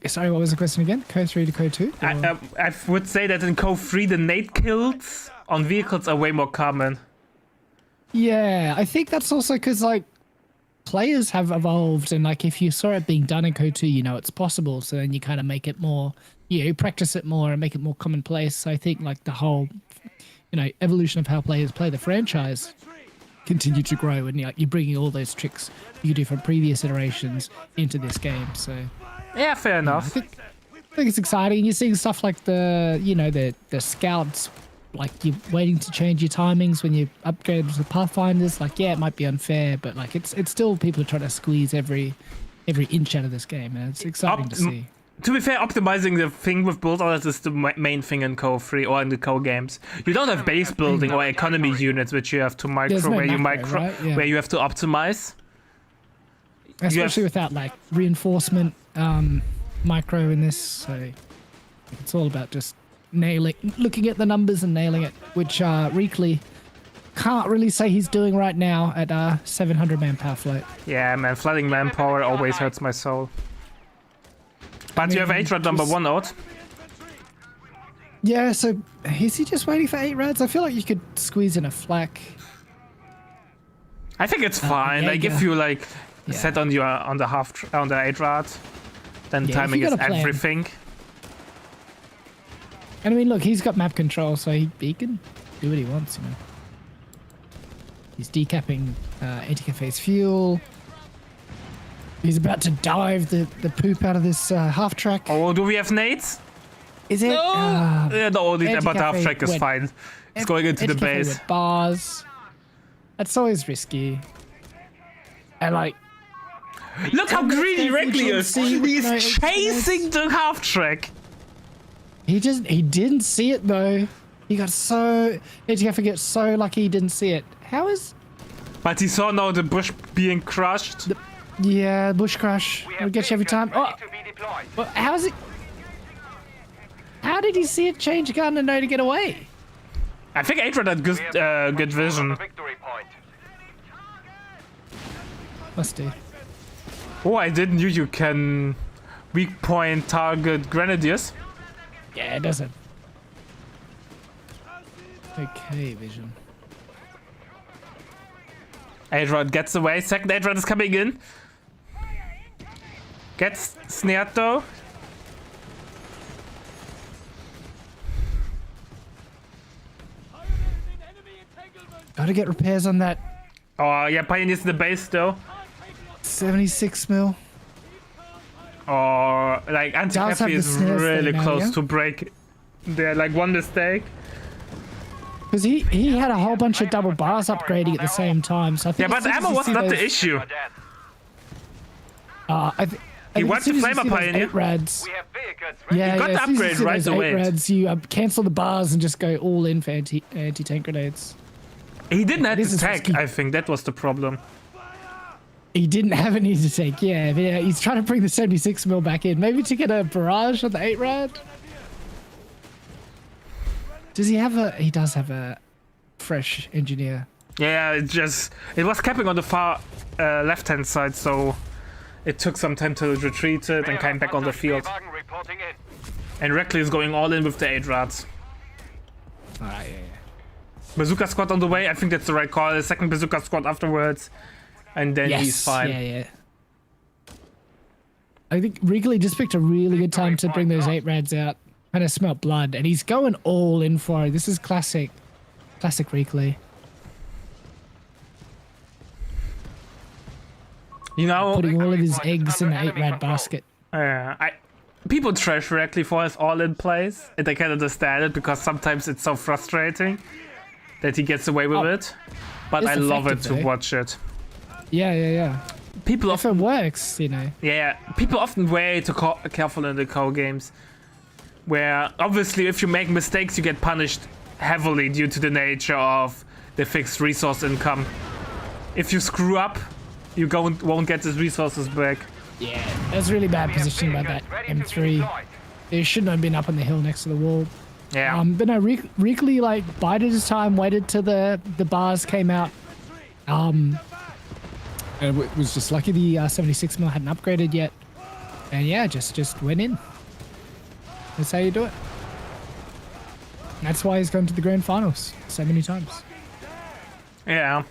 Sorry, what was the question again? Code 3 to Code 2? I would say that in Code 3 the nade kills on vehicles are way more common. Yeah, I think that's also because, like, players have evolved, and, like, if you saw it being done in Code 2, you know it's possible, so then you kind of make it more, you practice it more and make it more commonplace. So I think, like, the whole, evolution of how players play the franchise continue to grow, and you're bringing all those tricks you do from previous iterations into this game, so... Yeah, fair enough. I think it's exciting. You're seeing stuff like the scouts, like you're waiting to change your timings when you upgrade to Pathfinders. Like, yeah, it might be unfair, but like it's still people trying to squeeze every inch out of this game, and it's exciting to see. To be fair, optimizing the thing with build orders is the main thing in Code 3 or in the Code games. You don't have base building or economy units which you have to There's no macro, right? Yeah. where you have to optimize. Especially without like reinforcement micro in this, so it's all about just looking at the numbers and nailing it, which Reakly can't really say he's doing right now at 700 manpower float. Yeah, man, flooding manpower always hurts my soul. But you have 8 rad number 1 out. Yeah, so is he just waiting for 8 rads? I feel like you could squeeze in a flak. I think it's fine. yeah, like yeah. if you set on the 8 rad, then Yeah, if timing you is got a plan. everything. And I mean, look, he's got map control, so he can do what he wants, He's decapping Anticafe's fuel. He's about to dive the poop out of this half track. Oh, do we have nades? Is it? Yeah, no, but the half Anticafe track is went- fine. It's going into the Anticafe base. with bars. That's always risky. And like, Look how greedy Reakly is. see with He's no chasing the half track. he didn't see it though. He got so Anticafe gets so lucky he didn't see it. How is? But he saw now the bush being crushed. Yeah, bush crush. We It'll have get you every vehicles time. ready Oh, to be deployed. well, how is it? How did he see it change gun and know to get away? I think Adrian had We have good control of vision. the victory point. Must do. Oh, I didn't knew you can weak point target grenadiers. Yeah, it doesn't. Okay, vision. Adrian gets away. Second Adrian is coming in. Gets snared though. Pioneers in enemy entanglement. Gotta get repairs on that Oh, yeah, Pioneers in the base though. 76 mil. Or like have Anticafe the is snares really thing now, close yeah? to break. There, like one mistake. Because he had a whole bunch of double bars upgrading at the same time. So I think Yeah, as but soon as ammo you was see not the those- issue. For death. I think went as soon to as you Flamer see those Pioneer. 8 rads. We have vehicles ready. Yeah, got yeah, the as soon as you upgrade see right those away. 8 rads, you cancel the bars and just go all in for anti-tank grenades. He didn't have This to is tank, risky. I think that was the problem. He didn't have any to take, yeah. But yeah, he's trying to bring the 76 mil back in. Maybe to get a barrage on the 8 rad? Does he have a... He does have a fresh engineer. Yeah, it was capping on the far left-hand side, so it took some time to retreat it and came back on the field. Wagen reporting in. And Reakly is going all in with the 8 rats. Alright, yeah. Bazooka squad on the way, I think that's the right call. The second bazooka squad afterwards, and then Yes, he's fine. yeah, yeah. I think Reakly just picked a really good time to bring those 8 rads out. Kind of smelt blood, and he's going all in for it. This is classic Reakly. You know, Putting all of his eggs in the 8 rad basket. people trash Reakly for his all-in plays, and I can understand it because sometimes it's so frustrating that he gets away with it. But it's I love it effective, to though. watch it. Yeah, yeah, yeah. People If it often, works, you know. yeah, people often way too careful in the co games, where obviously if you make mistakes, you get punished heavily due to the nature of the fixed resource income. If you screw up, you won't get these resources back. Yeah, that's really bad We have position by that vehicles ready to be M3. deployed. It shouldn't have been up on the hill next to the wall. Yeah. But no, Reakly like bided his time, waited till the bars came out. And it was just lucky the 76 mil hadn't upgraded yet. And yeah, just went in. That's how you do it. That's why he's gone to the grand finals so many times. Yeah.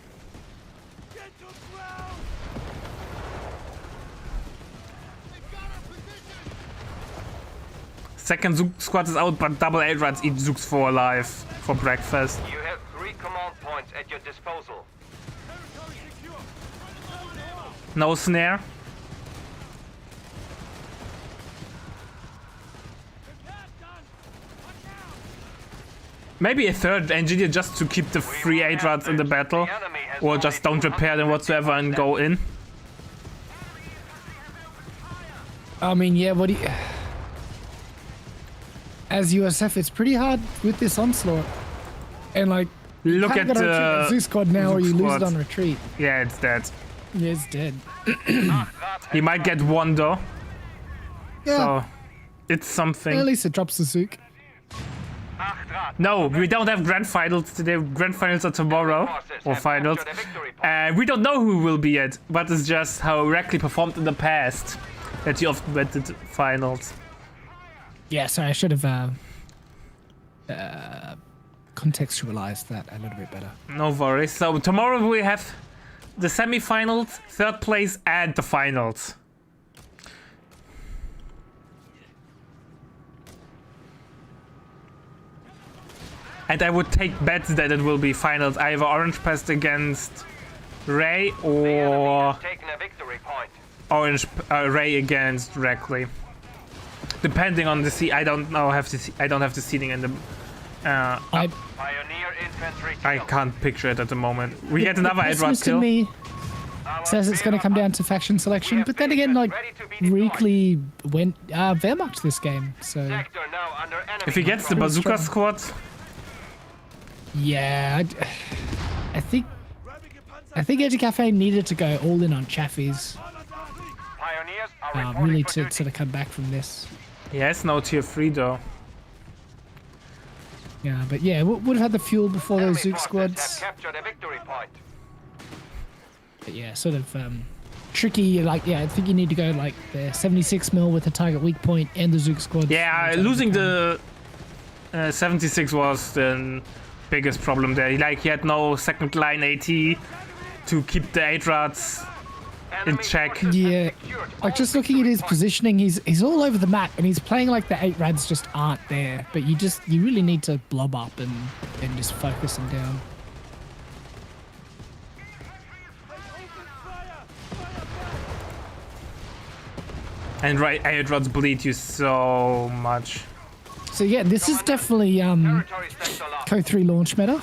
Get to ground. They've got our position. Second Zook squad is out, but double 8 rats eat Zooks for alive for breakfast. You have 3 command points at your disposal. Territory secure. No snare. Repair done. Watch out. Maybe a third engineer just to keep the 3 8 rats in the battle. The enemy has Or only just don't repair them 250 whatsoever and left. go in. I mean, yeah, what do you... As USF, it's pretty hard with this onslaught. And like, Look kinda at gotta retreat that the Zoo squad now or Zook you lose squad. it on retreat. Yeah, it's dead. Yeah, it's dead. He might get one though, Yeah, so it's at something. least it drops the Zook. No, we don't have grand finals today. Grand finals are tomorrow, or finals. We don't know who will be it, but it's just how Reakly performed in the past that he often went to finals. Yeah, sorry, I should have contextualized that a little bit better. No worries. So tomorrow we have the semi-finals, third place, and the finals. And I would take bets that it will be finals, either Orange Pest against Ray The enemy or has taken a victory point. orange Ray against Reakly. Depending on the seat, I don't know. I don't have the seating in the. I Pioneer infantry I killed. can't picture it at the moment. We get another the Edward pessimist in kill. me says it's going to come down to faction selection, but then again, like Reakly went Wehrmacht this game, so Sector now under enemy If he gets the control. bazooka squad, yeah, I think Anticafe needed to go all in on Chaffee's Pioneers are reporting really for to duty. sort of come back from this. he has no tier 3 though. Yeah, but yeah, would have had the fuel before Enemy those Zook forces squads. have captured a victory point. But yeah, sort of tricky. Like, yeah, I think you need to go like the 76 mil with the target weak point and the Zook squad. Yeah, losing the 76 was the biggest problem there. Like he had no second line AT to keep the 8 rods. Enemy check. forces have Yeah, secured like all just looking at victory his points. positioning, he's all over the map and he's playing like the 8 rads just aren't there. But you really need to blob up and just focus him down. And right, 8 rods bleed you so much. So yeah, this is definitely Territory sector lost. Co 3 launch meta.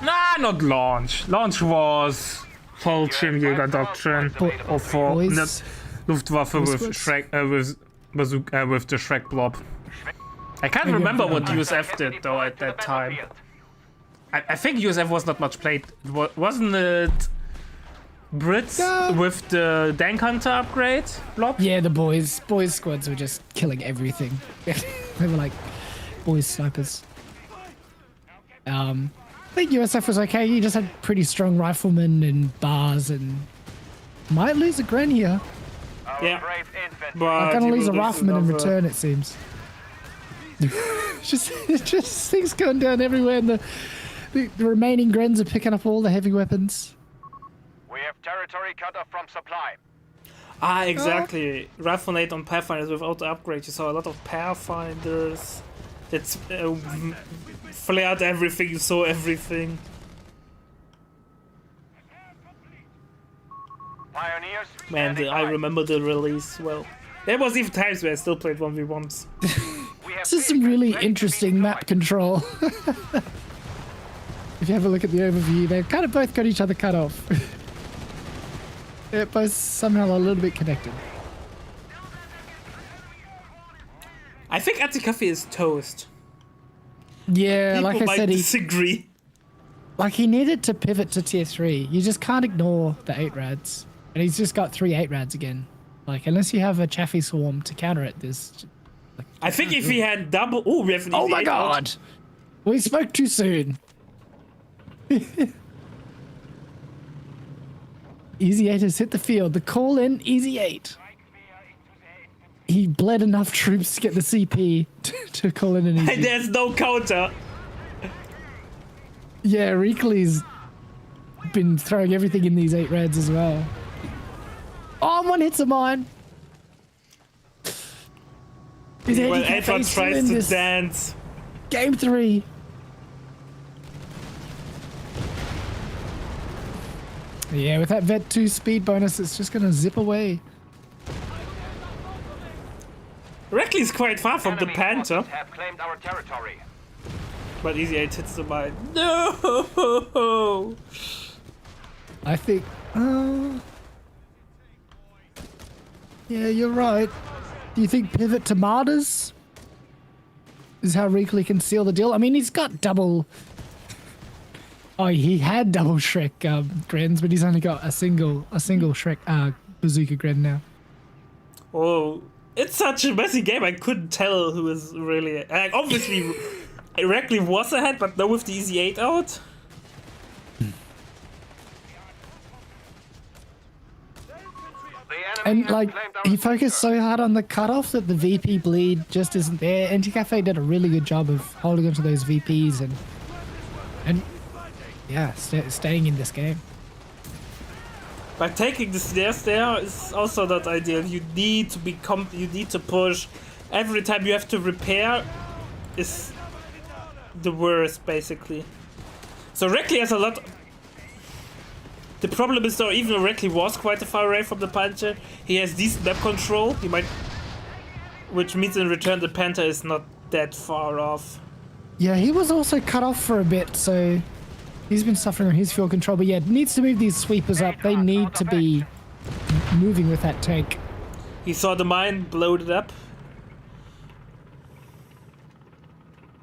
Nah, not launch. Launch was Fallschirmjäger Doctrine or for Boys. the Luftwaffe with Boys. Shrek with bazooka with the Shrek blob. I can't Maybe I'm remember what thinking USF Enemy did though forces at to the that time. battlefield. I think USF was not much played. Wasn't it Brits Yeah. with the Dank Hunter upgrade blob? Yeah, the boys squads were just killing everything. They were like boys snipers. I think USF was okay. You just had pretty strong riflemen and bars and might lose a Gren here. Our Yeah. brave infantry. But Gonna you lose a will rifleman in another- return, it seems. just things going down everywhere, and the remaining Grens are picking up all the heavy weapons. We have territory cut off from supply. Ah, exactly. Riflenate on Pathfinders without the upgrade. You saw a lot of Pathfinders. That's flared everything. You saw everything. Pioneers. Man, standing I by. remember the release well. There was even times where I still played 1v1s. We have This is some vehicles really ready to be interesting map deployed. control. If you have a look at the overview, they've kind of both got each other cut off. They're both somehow a little bit connected. I think Anticafe is toast. Yeah, People like I might said, disagree. he needed to pivot to tier 3. You just can't ignore the 8 rads. And he's just got 3 8 rads again. Like, unless you have a Chaffee swarm to counter it, there's... I think if he had double... Oh, we have an Oh easy my 8 out. god! We spoke too soon. Easy 8 has hit the field. The call in, Easy 8. He bled enough troops to get the CP to call in an And Easy. there's no counter. Yeah, Reakly's been throwing everything in these 8 rads as well. Oh, one hits a mine. Is Well, Anticafe Edward still tries in to this dance. Game 3. Yeah, with that Vet 2 speed bonus, it's just gonna zip away. Reakly's quite far from the Enemy Panther. forces have claimed our territory. But Easy 8 hits the mine. No! I think. Yeah, you're right. Do you think pivot to martyrs is how Reakly can seal the deal? I mean, he's got double. Oh, he had double Shrek Grens, but he's only got a single Shrek bazooka Gren now. Oh, it's such a messy game. I couldn't tell who was really. Obviously, Reakly was ahead, but now with the Easy 8 out. The enemy And has like claimed our he focused sector. so hard on the cutoff that the VP bleed just isn't there. Anticafe did a really good job of holding onto those VPs and yeah, staying in this game. But taking the stairs there is also not ideal. You need to you need to push. Every time you have to repair is the worst, basically. So Reakly has a lot. The problem is though, even though Reakly was quite far away from the Panther, he has decent map control. He might, which means in return the Panther is not that far off. Yeah, he was also cut off for a bit, so he's been suffering on his fuel control. But yeah, needs to move these sweepers up. They need to be moving with that tank. He saw the mine, blowed it up.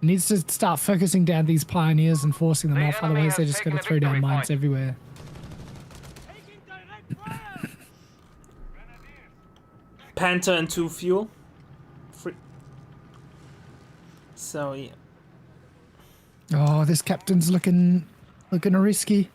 Needs to start focusing down these pioneers and forcing them The off. enemy Otherwise, they're has just going to taken throw a down victory mines point. everywhere. Panther and 2 fuel. Free. So yeah. Oh, this captain's looking risky.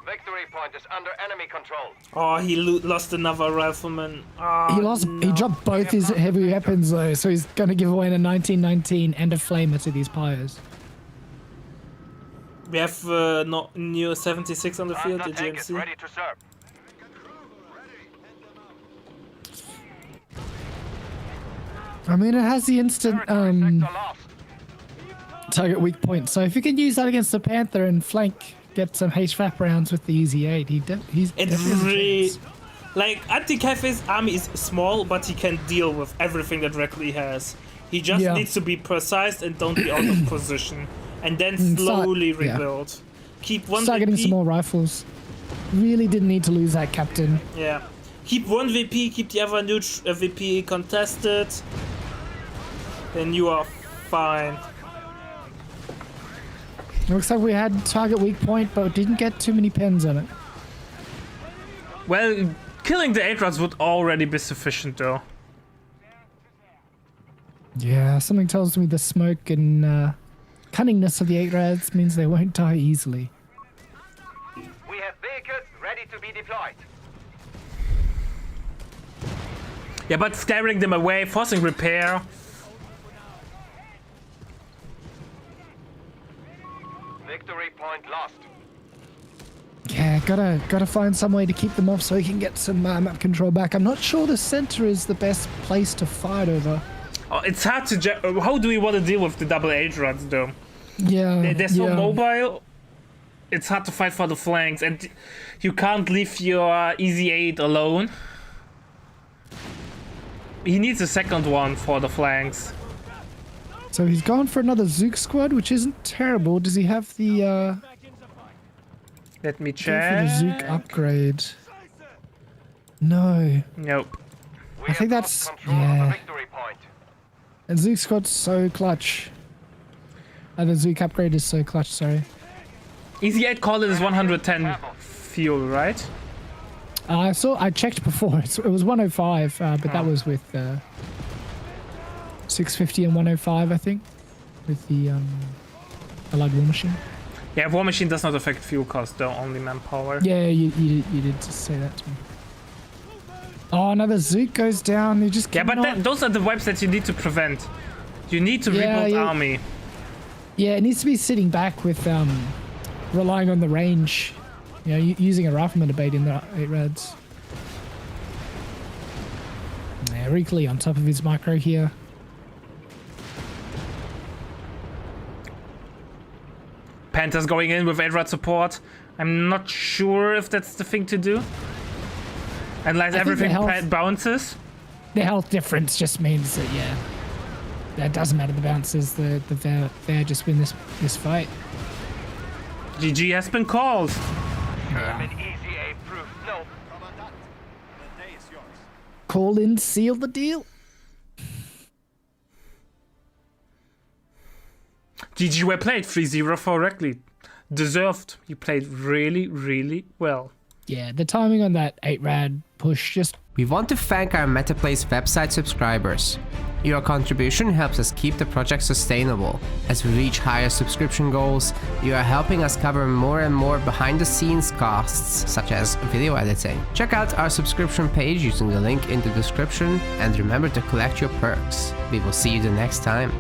Victory point is under enemy control. Oh, he lost another rifleman. Oh, He dropped both his heavy weapons though, so he's going to give away a 1919 and a flamer to these pyres. We have new 76 on the field, the Hunter tank is GMC. ready to serve. I mean, it has the instant Territory sector lost. target weak point, so if you can use that against the Panther and flank, get some HVAP rounds with the Easy 8, he's It's definitely has a really chance. like Anticafe's army is small, but he can deal with everything that Reakly has. He just Yeah. needs to be precise and don't be out of position, and then start- slowly yeah. rebuild. Keep one Start getting VP. some more rifles. Really didn't need to lose that captain. Yeah, keep one VP. Keep the other VP contested. Then you are fine. Looks like we had target weak point, but didn't get too many pens on it. Well, killing the 8 would already be sufficient, though. Yeah, something tells me the smoke and cunningness of the 8 means they won't die easily. We have vehicles ready to be deployed. Yeah, but scaring them away, forcing repair. Victory point lost. Yeah, gotta find some way to keep them off so we can get some map control back. I'm not sure the center is the best place to fight over. Oh, it's hard to. How do we want to deal with the double 8 though? Yeah, They're so yeah. mobile. It's hard to fight for the flanks, and you can't leave your Easy 8 alone. He needs a second one for the flanks. So he's gone for another Zook squad, which isn't terrible. Does he have the Let me go for check. the Zook upgrade? No. Nope. We I think have that's- lost control of yeah. the victory point. And Zook squad's so clutch. The Zook upgrade is so clutch, sorry. Easy 8 call it is 110 fuel, right? I checked before. It was 105, but that was with 650 and 105, I think, with the Allied War Machine. Yeah, War Machine does not affect fuel cost, though, only manpower. Yeah, you did just say that to me. Oh, another Zook goes down. You just Yeah, but cannot- those are the webs that you need to prevent. You need to Yeah, rebuild yeah. army. Yeah, it needs to be sitting back with relying on the range. You know, using a rifleman to bait in the 8 Yeah, Reakly on top of his micro here. Panthers going in with 8 support. I'm not sure if that's the thing to do. Unless think everything the health- bounces. The health difference just means that, yeah, that doesn't matter. The bounces, the they just win this fight. GG has been called. German Easy 8 proof. No. Commandant, the day is yours. Call in, seal the deal. GG well played. 3-0 for Reakly. Deserved. He played really, really well. Yeah, the timing on that 8 push just We want to thank our MetaPlace website subscribers. Your contribution helps us keep the project sustainable. As we reach higher subscription goals, you are helping us cover more and more behind-the-scenes costs, such as video editing. Check out our subscription page using the link in the description, and remember to collect your perks. We will see you the next time.